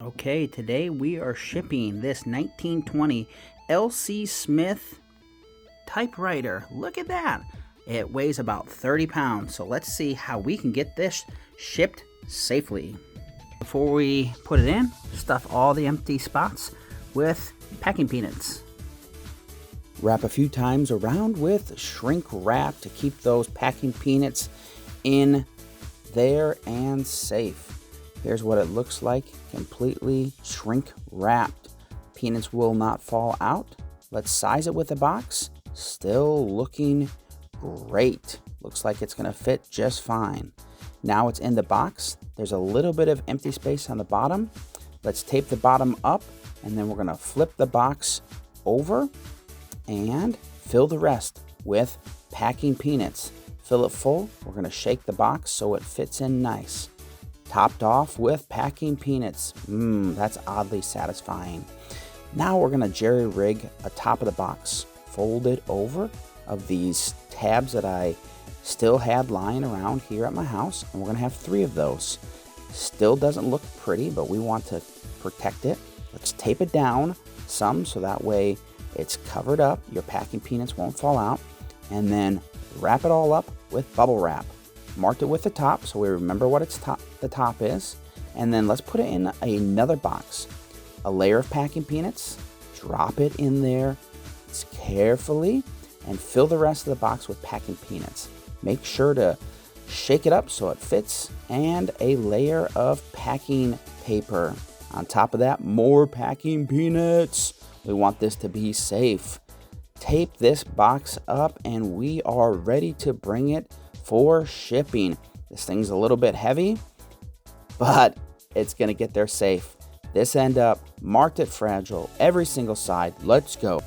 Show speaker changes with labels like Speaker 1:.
Speaker 1: Okay, today we are shipping this 1920 L.C. Smith typewriter. Look at that. It weighs about 30 pounds, so let's see how we can get this shipped safely. Before we put it in, stuff all the empty spots with packing peanuts. Wrap a few times around with shrink wrap to keep those packing peanuts in there and safe. Here's what it looks like, completely shrink wrapped. Peanuts will not fall out. Let's size it with a box. Still looking great. Looks like it's gonna fit just fine. Now it's in the box. There's a little bit of empty space on the bottom. Let's tape the bottom up, and then we're gonna flip the box over and fill the rest with packing peanuts. Fill it full. We're gonna shake the box so it fits in nice. Topped off with packing peanuts. That's oddly satisfying. Now we're gonna jerry rig a top of the box. Fold it over of these tabs that I still had lying around here at my house, and we're gonna have 3 of those. Still doesn't look pretty, but we want to protect it. Let's tape it down some so that way it's covered up. Your packing peanuts won't fall out. And then wrap it all up with bubble wrap. Marked it with the top so we remember what the top is. And then let's put it in another box. A layer of packing peanuts, drop it in there carefully, and fill the rest of the box with packing peanuts. Make sure to shake it up so it fits, and a layer of packing paper. On top of that, more packing peanuts. We want this to be safe. Tape this box up and we are ready to bring it for shipping. This thing's a little bit heavy, but it's gonna get there safe. This end up, marked it fragile, every single side. Let's go.